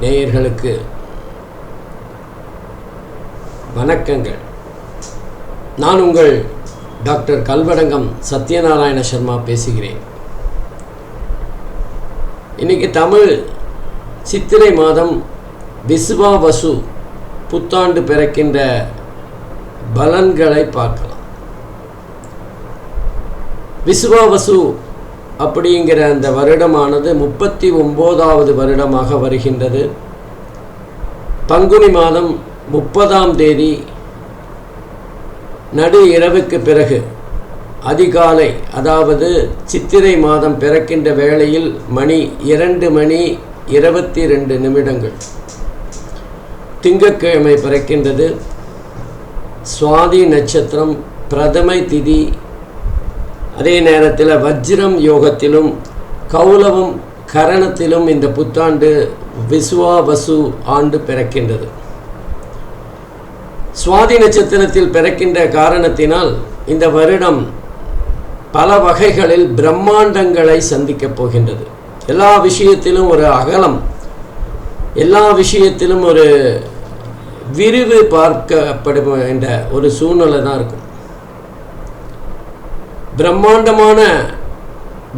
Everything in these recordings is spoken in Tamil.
நேயர்களுக்கு வணக்கங்கள். நான் உங்கள் டாக்டர் கல்வடங்கம் சத்யநாராயண சர்மா பேசுகிறேன். இன்னைக்கு தமிழ் சித்திரை மாதம் விசுவாவசு புத்தாண்டு பிறக்கின்ற பலன்களை பார்க்கலாம். விசுவாவசு அப்படிங்கிற அந்த வருடமானது 39வது வருடமாக வருகின்றது. பங்குனி மாதம் 30ஆம் தேதி நடு இரவுக்கு பிறகு அதிகாலை, அதாவது சித்திரை மாதம் பிறக்கின்ற வேளையில் மணி 2:22 திங்கட்கிழமை பிறக்கின்றது. சுவாதி நட்சத்திரம், பிரதமை திதி. அதே நேரத்தில் வஜ்ரம் யோகத்திலும் கௌலவம் கரணத்திலும் இந்த புத்தாண்டு விசுவாவசு ஆண்டு பிறக்கின்றது. சுவாதி நட்சத்திரத்தில் பிறக்கின்ற காரணத்தினால் இந்த வருடம் பல வகைகளில் பிரம்மாண்டங்களை சந்திக்கப் போகின்றது. எல்லா விஷயத்திலும் ஒரு அகலம், எல்லா விஷயத்திலும் ஒரு விரிவு பார்க்கப்படும் என்ற ஒரு சூழ்நிலை தான் இருக்கும். பிரம்மாண்டமான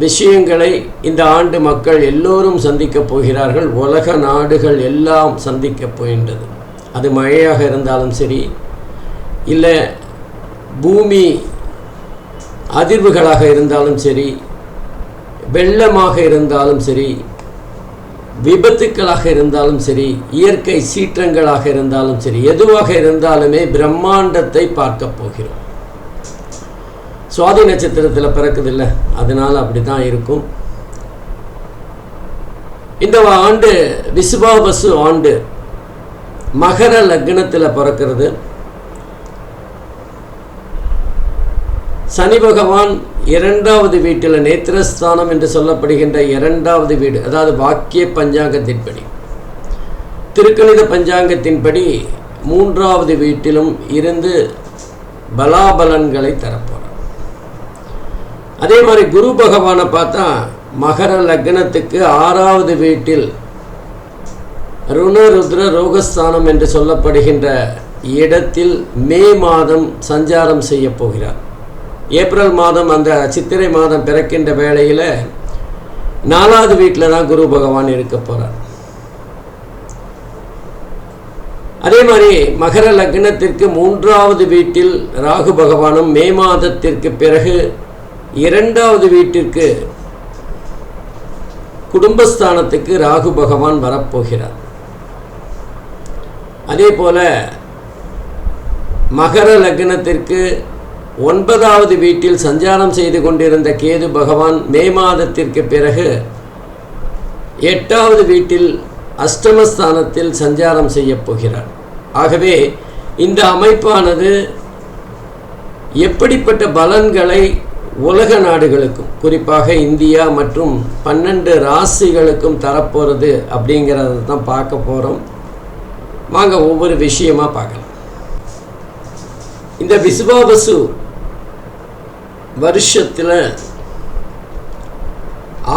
விஷயங்களை இந்த ஆண்டு மக்கள் எல்லோரும் சந்திக்கப் போகிறார்கள். உலக நாடுகள் எல்லாம் சந்திக்கப் போகின்றது. அது மழையாக இருந்தாலும் சரி, இல்லை பூமி அதிர்வுகளாக இருந்தாலும் சரி, வெள்ளமாக இருந்தாலும் சரி, விபத்துக்களாக இருந்தாலும் சரி, இயற்கை சீற்றங்களாக இருந்தாலும் சரி, எதுவாக இருந்தாலுமே பிரம்மாண்டத்தை பார்க்க போகிறோம். சுவாதி நட்சத்திரத்தில் பிறக்குதில்ல, அதனால் அப்படி தான் இருக்கும். இந்த ஆண்டு விசுவாவசு ஆண்டு மகர லக்னத்தில் பிறக்கிறது. சனி பகவான் 2வது வீட்டில், நேத்திரஸ்தானம் என்று சொல்லப்படுகின்ற 2வது வீடு, அதாவது வாக்கிய பஞ்சாங்கத்தின்படி, திருக்கணித பஞ்சாங்கத்தின்படி 3வது வீட்டிலும் இருந்து பலாபலன்களை தரப்போகிறார். அதே மாதிரி குரு பகவானை பார்த்தா மகர லக்னத்துக்கு 6வது வீட்டில் ருணருத்ர ரோகஸ்தானம் என்று சொல்லப்படுகின்ற இடத்தில் மே மாதம் சஞ்சாரம் செய்ய போகிறார். ஏப்ரல் மாதம், அந்த சித்திரை மாதம் பிறக்கின்ற வேளையில் 4வது வீட்டில் தான் குரு பகவான் இருக்க போகிறார். அதே மாதிரி மகர லக்னத்திற்கு 3வது வீட்டில் ராகு பகவானும், மே மாதத்திற்கு பிறகு 2வது வீட்டிற்கு குடும்பஸ்தானத்துக்கு ராகு பகவான் வரப்போகிறார். அதே போல மகர லக்னத்திற்கு 9வது வீட்டில் சஞ்சாரம் செய்து கொண்டிருந்த கேது பகவான் மே மாதத்திற்கு பிறகு 8வது வீட்டில் அஷ்டமஸ்தானத்தில் சஞ்சாரம் செய்ய போகிறார். ஆகவே இந்த அமைப்பானது எப்படிப்பட்ட பலன்களை உலக நாடுகளுக்கும், குறிப்பாக இந்தியா மற்றும் 12 ராசிகளுக்கும் தரப்போகிறது அப்படிங்கிறத தான் பார்க்க போகிறோம். வாங்க ஒவ்வொரு விஷயமாக பார்க்கலாம். இந்த விசுவாவசு வருஷத்தில்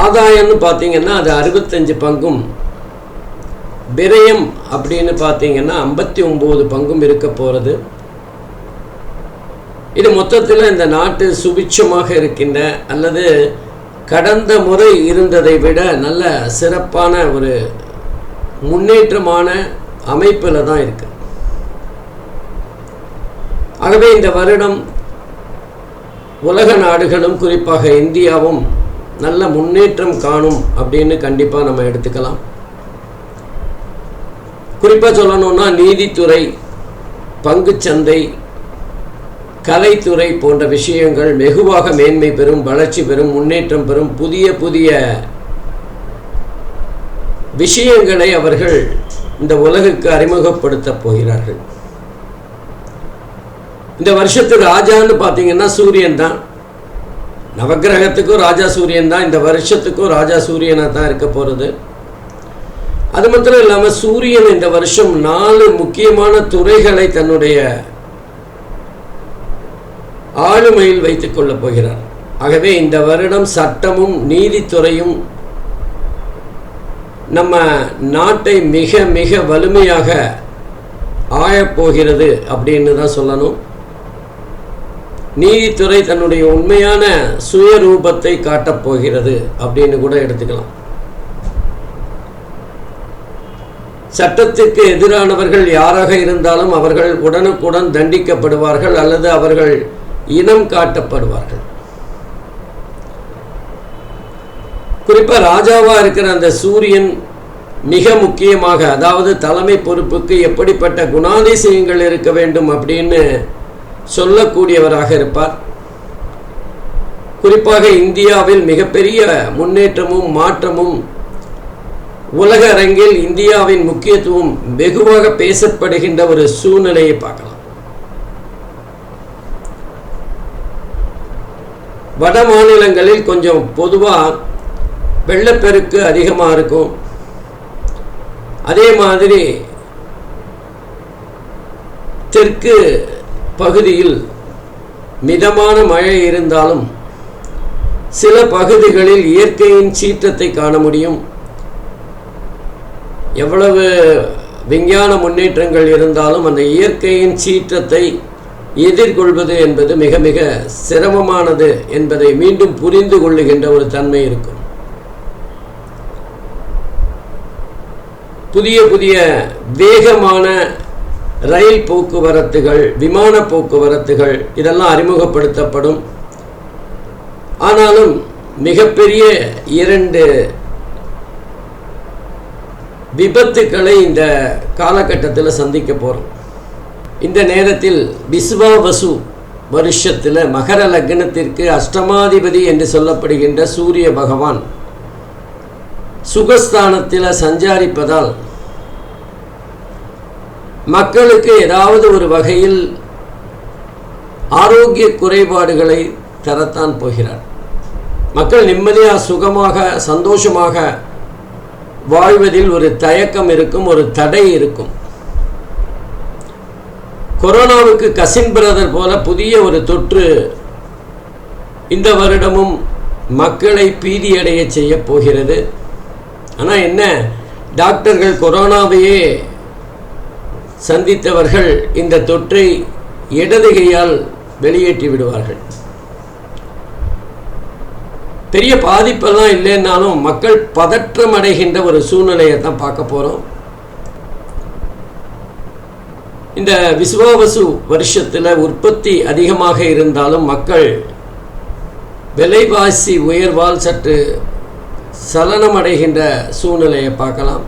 ஆதாயம்னு பார்த்தீங்கன்னா அது 65 பங்கும், விரயம் அப்படின்னு பார்த்தீங்கன்னா 59 பங்கும் இருக்க போகிறது. இது மொத்தத்தில் இந்த நாட்டு சுபிட்சமாக இருக்கின்ற, அல்லது கடந்த முறை இருந்ததை விட நல்ல சிறப்பான ஒரு முன்னேற்றமான அமைப்பில் தான் இருக்கு. ஆகவே இந்த வருடம் உலக நாடுகளும் குறிப்பாக இந்தியாவும் நல்ல முன்னேற்றம் காணும் அப்படின்னு கண்டிப்பாக நம்ம எடுத்துக்கலாம். குறிப்பாக சொல்லணும்னா நீதித்துறை, பங்குச்சந்தை, கலைத்துறை போன்ற விஷயங்கள் வெகுவாக மேன்மை பெறும், வளர்ச்சி பெறும், முன்னேற்றம் பெறும். புதிய புதிய விஷயங்களை அவர்கள் இந்த உலகுக்கு அறிமுகப்படுத்த போகிறார்கள். இந்த வருஷத்துக்கு ராஜான்னு பார்த்தீங்கன்னா சூரியன் தான். நவகிரகத்துக்கும் ராஜா சூரியன் தான். இந்த வருஷத்துக்கும் ராஜா சூரியனாக தான் இருக்க போகிறது. அது மாத்திரம் இல்லாமல் சூரியன் இந்த வருஷம் 4 முக்கியமான துறைகளை தன்னுடைய ஆளுமையில் வைத்துக் கொள்ளப் போகிறார். ஆகவே இந்த வருடம் சட்டமும் நீதித்துறையும் நம்ம நாட்டை மிக மிக வலிமையாக ஆயப்போகிறது அப்படின்னு தான் சொல்லணும். நீதித்துறை தன்னுடைய உண்மையான சுயரூபத்தை காட்டப்போகிறது அப்படின்னு கூட எடுத்துக்கலாம். சட்டத்திற்கு எதிரானவர்கள் யாராக இருந்தாலும் அவர்கள் உடனுக்குடன் தண்டிக்கப்படுவார்கள் அல்லது அவர்கள் இனம் காட்டப்படுவார்கள். குறிப்பாக ராஜாவாக இருக்கிற அந்த சூரியன் மிக முக்கியமாக, அதாவது தலைமை பொறுப்புக்கு எப்படிப்பட்ட குணாதிசயங்கள் இருக்க வேண்டும் அப்படின்னு சொல்லக்கூடியவராக இருப்பார். குறிப்பாக இந்தியாவில் மிகப்பெரிய முன்னேற்றமும் மாற்றமும் உலக அரங்கில் இந்தியாவின் முக்கியத்துவம் வெகுவாக பேசப்படுகின்ற ஒரு சூழ்நிலையை பார்க்கலாம். வட மாநிலங்களில் கொஞ்சம் பொதுவாக வெள்ளப்பெருக்கு அதிகமாக இருக்கும். அதே மாதிரி தெற்கு பகுதியில் மிதமான மழை இருந்தாலும் சில பகுதிகளில் இயற்கையின் சீற்றத்தை காண முடியும். எவ்வளவு விஞ்ஞான முன்னேற்றங்கள் இருந்தாலும் அந்த இயற்கையின் சீற்றத்தை எதிர்கொள்வது என்பது மிக மிக சிரமமானது என்பதை மீண்டும் புரிந்து கொள்ளுகின்ற ஒரு தன்மை இருக்கும். புதிய புதிய வேகமான ரயில் போக்குவரத்துகள், விமான போக்குவரத்துகள் இதெல்லாம் அறிமுகப்படுத்தப்படும். ஆனாலும் மிகப்பெரிய 2 விபத்துக்களை இந்த காலகட்டத்தில் சந்திக்க போகிறோம். இந்த நேரத்தில் விஸ்வாவசு வருஷத்தில் மகர லக்னத்திற்கு அஷ்டமாதிபதி என்று சொல்லப்படுகின்ற சூரிய பகவான் சுகஸ்தானத்தில் சஞ்சாரிப்பதால் மக்களுக்கு ஏதாவது ஒரு வகையில் ஆரோக்கிய குறைபாடுகளை தரத்தான் போகிறார். மக்கள் நிம்மதியாக சுகமாக சந்தோஷமாக வாழ்வதில் ஒரு தயக்கம் இருக்கும், ஒரு தடை இருக்கும். கொரோனாவுக்கு கசின் பிரதர் போல புதிய ஒரு தொற்று இந்த வருடமும் மக்களை பீதியடைய செய்ய போகிறது. ஆனால் என்ன, டாக்டர்கள் கொரோனாவையே சந்தித்தவர்கள் இந்த தொற்றை இடது கையால் வெளியேற்றி விடுவார்கள். பெரிய பாதிப்பெல்லாம் இல்லைன்னாலும் மக்கள் பதற்றம் அடைகின்ற ஒரு சூழ்நிலையை தான் பார்க்க போகிறோம். இந்த விஸ்வாவசு வருஷத்தில் உற்பத்தி அதிகமாக இருந்தாலும் மக்கள் விலைவாசி உயர்வால் சற்று சலனம் அடைகின்ற சூழ்நிலையை பார்க்கலாம்.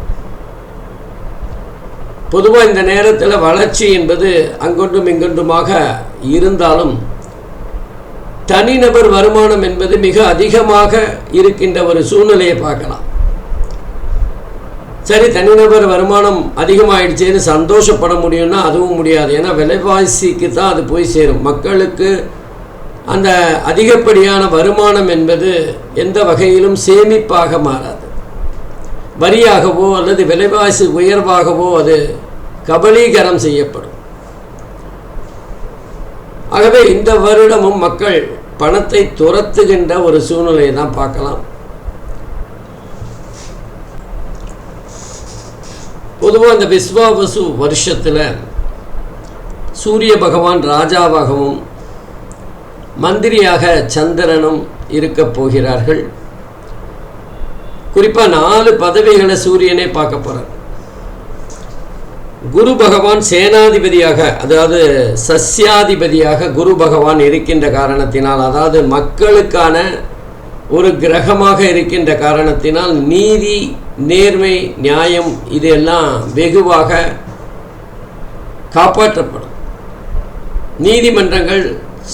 பொதுவாக இந்த நேரத்தில் வளர்ச்சி என்பது அங்கொன்றும் இங்கொன்றுமாக இருந்தாலும் தனிநபர் வருமானம் என்பது மிக அதிகமாக இருக்கின்ற ஒரு சூழ்நிலையை பார்க்கலாம். சரி, தனிநபர் வருமானம் அதிகமாகிடுச்சேன்னு சந்தோஷப்பட முடியும்னா அதுவும் முடியாது. ஏன்னா விலைவாசிக்கு தான் அது போய் சேரும். மக்களுக்கு அந்த அதிகப்படியான வருமானம் என்பது எந்த வகையிலும் சேமிப்பாக மாறாது. வரியாகவோ அல்லது விலைவாசி உயர்வாகவோ அது கபலீகரம் செய்யப்படும். ஆகவே இந்த வருடமும் மக்கள் பணத்தை துரத்துகின்ற ஒரு சூழ்நிலையை தான் பார்க்கலாம். பொதுவாக இந்த விஸ்வாவசு வருஷத்தில் சூரிய பகவான் ராஜாவாகவும் மந்திரியாக சந்திரனும் இருக்க போகிறார்கள். குறிப்பாக 4 பதவிகளை சூரியனே பார்க்க போகிறார். குரு பகவான் சேனாதிபதியாக, அதாவது சஸ்யாதிபதியாக குரு பகவான் இருக்கின்ற காரணத்தினால், அதாவது மக்களுக்கான ஒரு கிரகமாக இருக்கின்ற காரணத்தினால் நீதி, நேர்மை, நியாயம் இதெல்லாம் வெகுவாக காப்பாற்றப்படும். நீதிமன்றங்கள்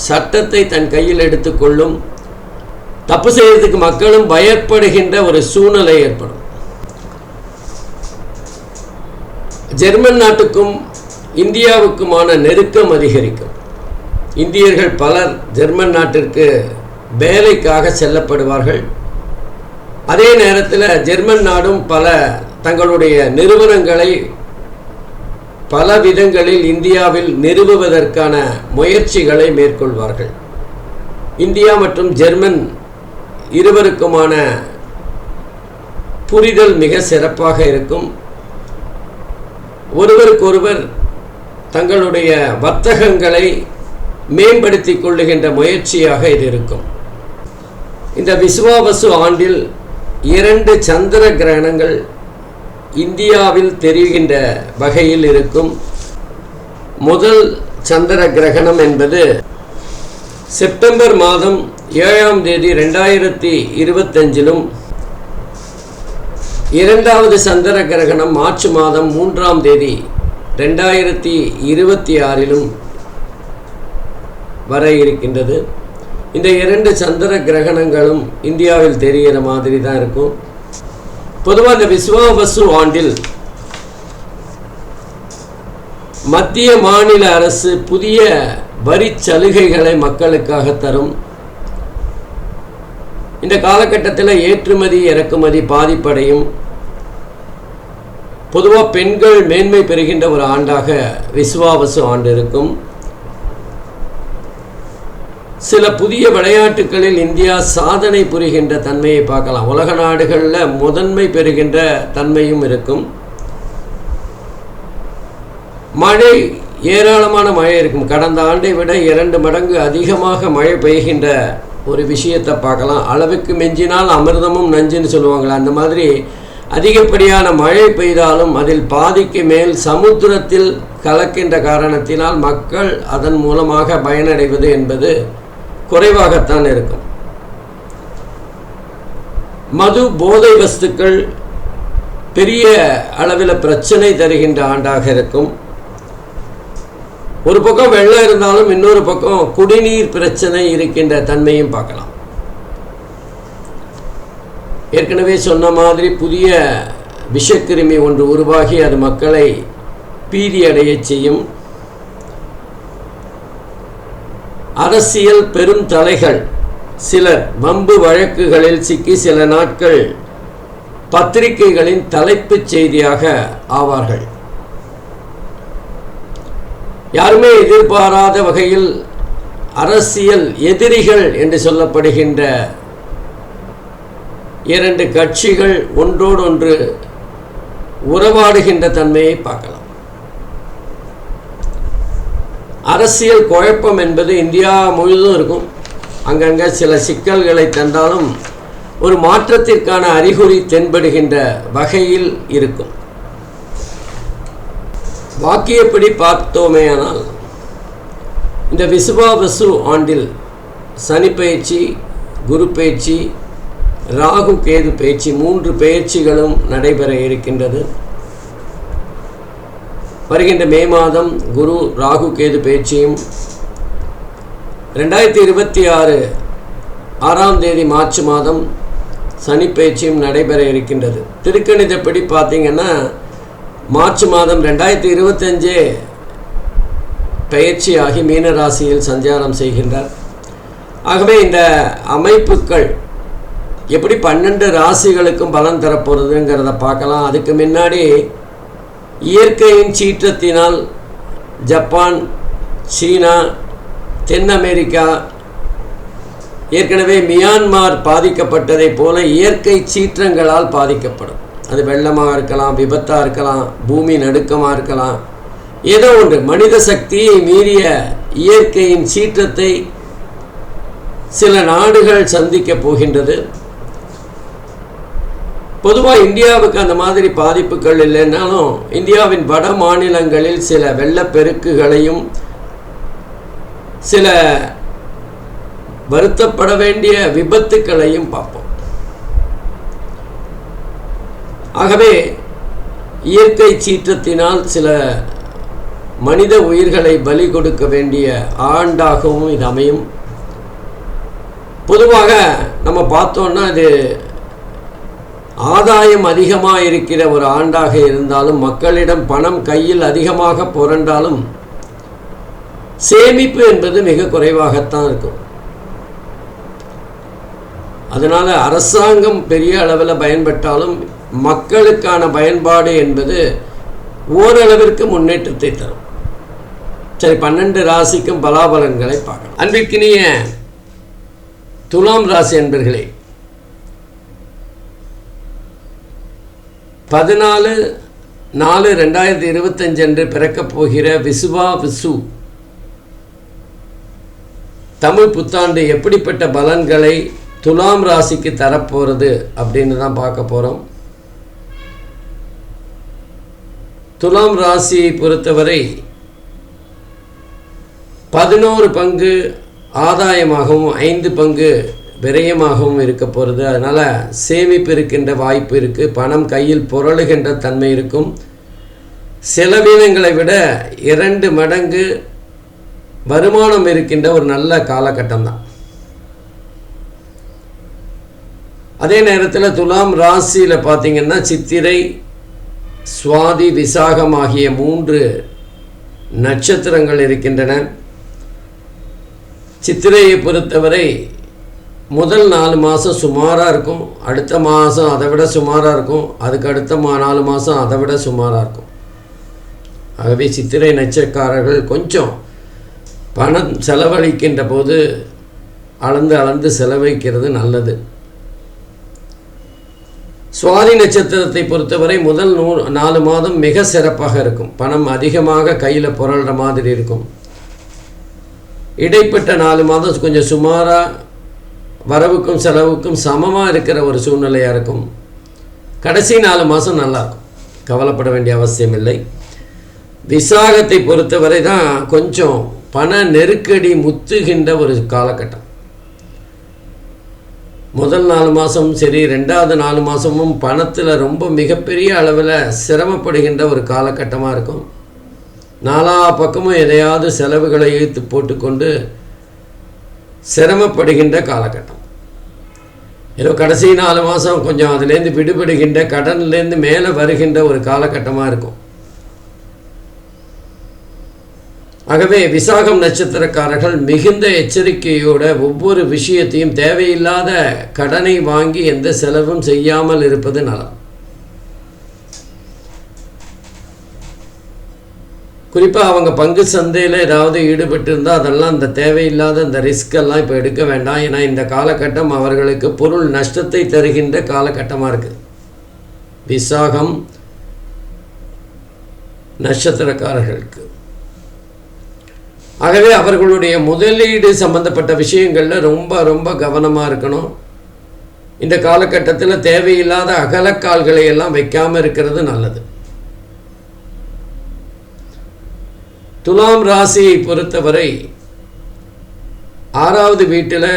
சட்டத்தை தன் கையில் எடுத்துக்கொள்ளும். தப்பு செய்யறதுக்கு மக்களும் பயப்படுகின்ற ஒரு சூழ்நிலை ஏற்படும். ஜெர்மன் நாட்டுக்கும் இந்தியாவுக்குமான நெருக்கம் அதிகரிக்கும். இந்தியர்கள் பலர் ஜெர்மன் நாட்டிற்கு வேலைக்காக செல்லப்படுவார்கள். அதே நேரத்தில் ஜெர்மன் நாடும் பல தங்களுடைய நிறுவனங்களை பல விதங்களில் இந்தியாவில் நிறுவுவதற்கான முயற்சிகளை மேற்கொள்வார்கள். இந்தியா மற்றும் ஜெர்மன் இருவருக்குமான புரிதல் மிக சிறப்பாக இருக்கும். ஒருவருக்கொருவர் தங்களுடைய வர்த்தகங்களை மேம்படுத்திக் கொள்ளுகின்ற முயற்சியாக இது இருக்கும். இந்த விசுவாவசு ஆண்டில் 2 சந்திர கிரகணங்கள் இந்தியாவில் தெரிகின்ற வகையில் இருக்கும். முதல் சந்திர கிரகணம் என்பது செப்டம்பர் மாதம் 7ஆம் தேதி 2025 இரண்டாவது சந்திர கிரகணம் மார்ச் மாதம் 3ஆம் தேதி 2026 வர இருக்கின்றது. இந்த 2 சந்திர கிரகணங்களும் இந்தியாவில் தெரிகிற மாதிரி தான் இருக்கும். பொதுவாக இந்த விசுவாவசு ஆண்டில் மத்திய மாநில அரசு புதிய வரி சலுகைகளை மக்களுக்காக தரும். இந்த காலகட்டத்தில் ஏற்றுமதி இறக்குமதி பாதிப்படையும். பொதுவாக பெண்கள் மேன்மை பெறுகின்ற ஒரு ஆண்டாக விசுவாவசு ஆண்டு இருக்கும். சில புதிய விளையாட்டுகளில் இந்தியா சாதனை புரிகின்ற தன்மையை பார்க்கலாம். உலக நாடுகளில் முதன்மை பெறுகின்ற தன்மையும் இருக்கும். மழை, ஏராளமான மழை இருக்கும். கடந்த ஆண்டை விட 2 மடங்கு அதிகமாக மழை பெய்கின்ற ஒரு விஷயத்தை பார்க்கலாம். அளவுக்கு மிஞ்சினால் அமிர்தமும் நஞ்சுன்னு சொல்லுவாங்களே, அந்த மாதிரி அதிகப்படியான மழை பெய்தாலும் அதில் பாதிக்கு மேல் சமுத்திரத்தில் கலக்கின்ற காரணத்தினால் மக்கள் அதன் மூலமாக பயனடைவது என்பது குறைவாகத்தான் இருக்கும். மது, போதை வஸ்துக்கள் பெரிய அளவில் பிரச்சனை தருகின்ற ஆண்டாக இருக்கும். ஒரு பக்கம் வெள்ளம் இருந்தாலும் இன்னொரு பக்கம் குடிநீர் பிரச்சனை இருக்கின்ற தன்மையும் பார்க்கலாம். ஏற்கனவே சொன்ன மாதிரி புதிய விஷக்கிருமி ஒன்று உருவாகி அது மக்களை பீதியடைய செய்யும். அரசியல் பெரும் தலைகள் சிலர் வம்பு வழக்குகளில் சிக்கி சில நாட்கள் பத்திரிகைகளின் தலைப்புச் செய்தியாக ஆவார்கள். யாருமே எதிர்பாராத வகையில் அரசியல் எதிரிகள் என்று சொல்லப்படுகின்ற 2 கட்சிகள் ஒன்றோடொன்று உறவாடுகின்ற தன்மையை பார்க்கலாம். அரசியல் குழப்பம் என்பது இந்தியா முழுவதும் இருக்கும். அங்கங்கே சில சிக்கல்களை தந்தாலும் ஒரு மாற்றத்திற்கான அறிகுறி தென்படுகின்ற வகையில் இருக்கும். வாக்கியப்படி பார்த்தோமேயானால் இந்த விசுவாவசு ஆண்டில் சனி பயிற்சி, குரு பயிற்சி, ராகு கேது பயிற்சி 3 பயிற்சிகளும் நடைபெற இருக்கின்றது. வருகின்ற மே மாதம் குரு ராகு கேது பயிற்சியும், 2026 6ஆம் தேதி மார்ச் மாதம் சனி பயிற்சியும் நடைபெற இருக்கின்றது. திருக்கணிதப்படி பார்த்தீங்கன்னா மார்ச் மாதம் 2025 பயிற்சியாகி மீன ராசியில் சஞ்சாரம் செய்கின்றார். ஆகவே இந்த அமைப்புகள் எப்படி 12 ராசிகளுக்கும் பலன் தரப்போகிறதுங்கிறத பார்க்கலாம். அதுக்கு முன்னாடி இயற்கையின் சீற்றத்தினால் ஜப்பான், சீனா, தென் அமெரிக்கா, ஏற்கனவே மியான்மார் பாதிக்கப்பட்டதை போல இயற்கை சீற்றங்களால் பாதிக்கப்படும். அது வெள்ளமாக இருக்கலாம், விபத்தாக இருக்கலாம், பூமி நடுக்கமாக இருக்கலாம், ஏதோ ஒன்று. மனித சக்தியை மீறிய இயற்கையின் சீற்றத்தை சில நாடுகள் சந்திக்க போகின்றது. பொதுவாக இந்தியாவுக்கு அந்த மாதிரி பாதிப்புகள் இல்லைன்னாலும் இந்தியாவின் வட மாநிலங்களில் சில வெள்ளப்பெருக்குகளையும் சில வருத்தப்பட வேண்டிய விபத்துக்களையும் பார்ப்போம். ஆகவே இயற்கை சீற்றத்தினால் சில மனித உயிர்களை பலி கொடுக்க வேண்டிய ஆண்டாகவும் இது அமையும். பொதுவாக நம்ம பார்த்தோன்னா அது ஆதாயம் அதிகமாக இருக்கிற ஒரு ஆண்டாக இருந்தாலும், மக்களிடம் பணம் கையில் அதிகமாக புரண்டாலும் சேமிப்பு என்பது மிக குறைவாகத்தான் இருக்கும். அதனால் அரசாங்கம் பெரிய அளவில் பயன்பட்டாலும் மக்களுக்கான பயன்பாடு என்பது ஓரளவிற்கு முன்னேற்றத்தை தரும். சரி, 12 ராசிக்கும் பலாபலன்களை பார்க்கலாம். அன்பிற்கினிய துலாம் ராசி என்பர்களே, 14/4/2025 அன்று பிறக்கப் போகிற விசு தமிழ் புத்தாண்டு எப்படிப்பட்ட பலன்களை துலாம் ராசிக்கு தரப்போகிறது அப்படின்னு தான் பார்க்க போகிறோம். துலாம் ராசியை பொறுத்தவரை 11 பங்கு ஆதாயமாகவும் 5 பங்கு விரயமாகவும் இருக்க போகிறது. அதனால் சேமிப்பு இருக்கின்ற வாய்ப்பு இருக்குது. பணம் கையில் புரளுகின்ற தன்மை இருக்கும். செலவினங்களை விட 2 மடங்கு வருமானம் இருக்கின்ற ஒரு நல்ல காலகட்டம் தான். அதே நேரத்தில் துலாம் ராசியில் பார்த்திங்கன்னா சித்திரை, சுவாதி, விசாகம் ஆகிய 3 நட்சத்திரங்கள் இருக்கின்றன. சித்திரையை பொறுத்தவரை முதல் 4 மாதம் சுமாராக இருக்கும், அடுத்த மாதம் அதை விட சுமாராக இருக்கும், அதுக்கு அடுத்த 4 மாதம் அதை விட சுமாராக இருக்கும். ஆகவே சித்திரை நட்சத்திரக்காரர்கள் கொஞ்சம் பணம் செலவழிக்கின்ற போது அளந்து செலவழிக்கிறது நல்லது. சுவாதி நட்சத்திரத்தை பொறுத்தவரை முதல் 4 மாதம் மிக சிறப்பாக இருக்கும். பணம் அதிகமாக கையில் புரள்ற மாதிரி இருக்கும். இடைப்பட்ட 4 மாதம் கொஞ்சம் சுமாராக வரவுக்கும் செலவுக்கும் சமமாக இருக்கிற ஒரு சூழ்நிலையாக இருக்கும். கடைசி 4 மாதம் நல்லாயிருக்கும், கவலைப்பட வேண்டிய அவசியம் இல்லை. விசாகத்தை பொறுத்தவரை தான் கொஞ்சம் பண நெருக்கடி முத்துகின்ற ஒரு காலகட்டம். முதல் 4 மாதம் சரி, 2வது 4 மாதமும் பணத்தில் ரொம்ப மிகப்பெரிய அளவில் சிரமப்படுகின்ற ஒரு காலகட்டமாக இருக்கும். 4 பக்கமும் எதையாவது செலவுகளை இழுத்து போட்டுக்கொண்டு சிரமப்படுகின்ற காலகட்டம். ஏதோ கடைசி 4 மாதம் கொஞ்சம் அதுலேருந்து விடுபடுகின்ற, கடன்லேருந்து மேலே வருகின்ற ஒரு காலகட்டமாக இருக்கும். ஆகவே விசாகம் நட்சத்திரக்காரர்கள் மிகுந்த எச்சரிக்கையோடு ஒவ்வொரு விஷயத்தையும் தேவையில்லாத கடனை வாங்கி எந்த செலவும் செய்யாமல் இருப்பது நலம். குறிப்பாக அவங்க பங்கு சந்தையில் ஏதாவது ஈடுபட்டு இருந்தால் அதெல்லாம் இந்த தேவையில்லாத இந்த ரிஸ்கெல்லாம் இப்போ எடுக்க வேண்டாம். ஏன்னா இந்த காலகட்டம் அவர்களுக்கு பொருள் நஷ்டத்தை தருகின்ற காலகட்டமாக இருக்குது விசாகம் நட்சத்திரக்காரர்களுக்கு. ஆகவே அவர்களுடைய முதலீடு சம்பந்தப்பட்ட விஷயங்களில் ரொம்ப கவனமாக இருக்கணும். இந்த காலகட்டத்தில் தேவையில்லாத அகலக்கால்களை எல்லாம் வைக்காமல் இருக்கிறது நல்லது. துலாம் ராசியை பொறுத்தவரை 6வது வீட்டில்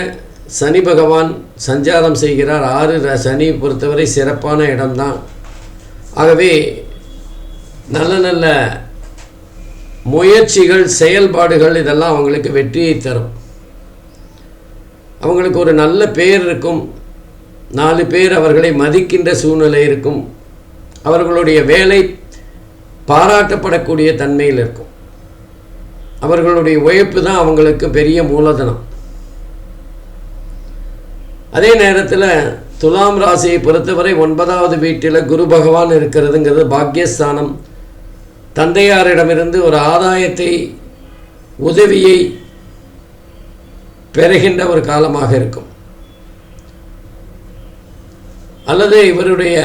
சனி பகவான் சஞ்சாரம் செய்கிறார். 6 சனியை பொறுத்தவரை சிறப்பான இடம்தான். ஆகவே நல்ல முயற்சிகள், செயல்பாடுகள் இதெல்லாம் அவங்களுக்கு வெற்றியை தரும். அவங்களுக்கு ஒரு நல்ல பேர் இருக்கும். 4 பேர் அவர்களை மதிக்கின்ற சூழ்நிலை இருக்கும். அவர்களுடைய வேலை பாராட்டப்படக்கூடிய தன்மையில் இருக்கும். அவர்களுடைய உழைப்பு தான் அவங்களுக்கு பெரிய மூலதனம். அதே நேரத்தில் துலாம் ராசியை பொறுத்தவரை 9வது வீட்டில் குரு பகவான் இருக்கிறதுங்கிறது பாக்கியஸ்தானம். தந்தையாரிடமிருந்து ஒரு ஆதாயத்தை, உதவியை பெறுகின்ற ஒரு காலமாக இருக்கும். அல்லது இவருடைய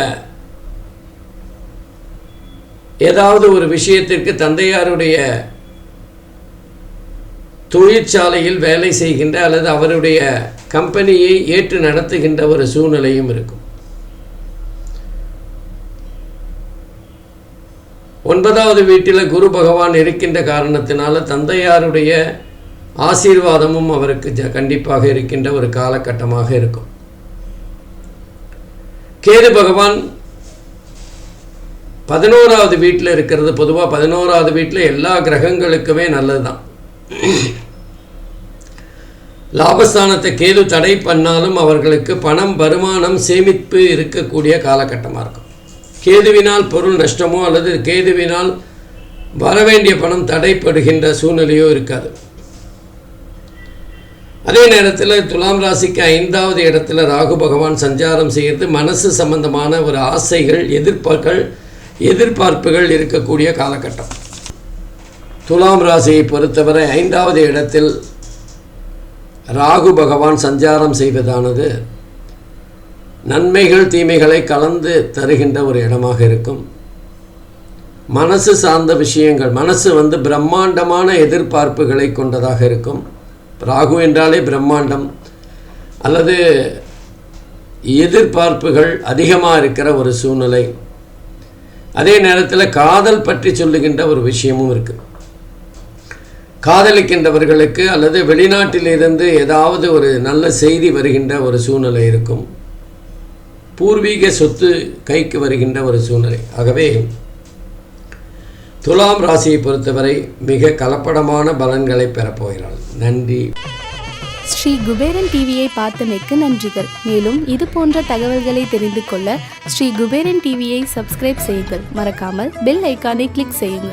ஏதாவது ஒரு விஷயத்திற்கு தந்தையாருடைய தொழிற்சாலையில் வேலை செய்கின்ற அல்லது அவருடைய கம்பெனியை ஏற்று நடத்துகின்ற ஒரு சூழ்நிலையும் இருக்கும். 9வது வீட்டில் குரு பகவான் இருக்கின்ற காரணத்தினால தந்தையாருடைய ஆசீர்வாதமும் அவருக்கு கண்டிப்பாக இருக்கின்ற ஒரு காலகட்டமாக இருக்கும். கேது பகவான் 11வது வீட்டில் இருக்கிறது. பொதுவாக 11வது வீட்டில் எல்லா கிரகங்களுக்குமே நல்லது தான். லாபஸ்தானத்தை கேது தடை பண்ணாலும் அவர்களுக்கு பணம், வருமானம், சேமிப்பு இருக்கக்கூடிய காலகட்டமாக இருக்கும். கேதுவினால் பொருள் நஷ்டமோ அல்லது கேதுவினால் வரவேண்டிய பணம் தடைப்படுகின்ற சூழ்நிலையோ இருக்காது. அதே நேரத்தில் துலாம் ராசிக்கு 5வது இடத்துல ராகு பகவான் சஞ்சாரம் செய்கிறது. மனசு சம்பந்தமான ஒரு ஆசைகள், எதிர்பார்ப்புகள் இருக்கக்கூடிய காலகட்டம். துலாம் ராசியை பொறுத்தவரை 5வது இடத்தில் ராகு பகவான் சஞ்சாரம் செய்வதானது நன்மைகள் தீமைகளை கலந்து தருகின்ற ஒரு இடமாக இருக்கும். மனசு சார்ந்த விஷயங்கள், மனசு பிரம்மாண்டமான எதிர்பார்ப்புகளை கொண்டதாக இருக்கும். ராகு என்றாலே பிரம்மாண்டம் அல்லது எதிர்பார்ப்புகள் அதிகமாக இருக்கிற ஒரு சூழ்நிலை. அதே நேரத்தில் காதல் பற்றி சொல்லுகின்ற ஒரு விஷயமும் இருக்குது. காதலிக்கின்றவர்களுக்கு அல்லது வெளிநாட்டிலிருந்து ஏதாவது ஒரு நல்ல செய்தி வருகின்ற ஒரு சூழ்நிலை இருக்கும். பூர்வீக சொத்து கைக்கு வருகின்ற ஒரு சூழ்நிலை. ஆகவே துலாம் ராசியை பொறுத்தவரை மிக கலப்படமான பலன்களை பெறப்போகிறாள். நன்றி. ஸ்ரீ குபேரன் டிவியை பார்த்தமைக்கு நன்றிகள். மேலும் இது போன்ற தகவல்களை தெரிந்து கொள்ள ஸ்ரீ குபேரன் டிவியை சப்ஸ்கிரைப் செய்யுங்கள். மறக்காமல் பெல் ஐக்கானை கிளிக் செய்யுங்கள்.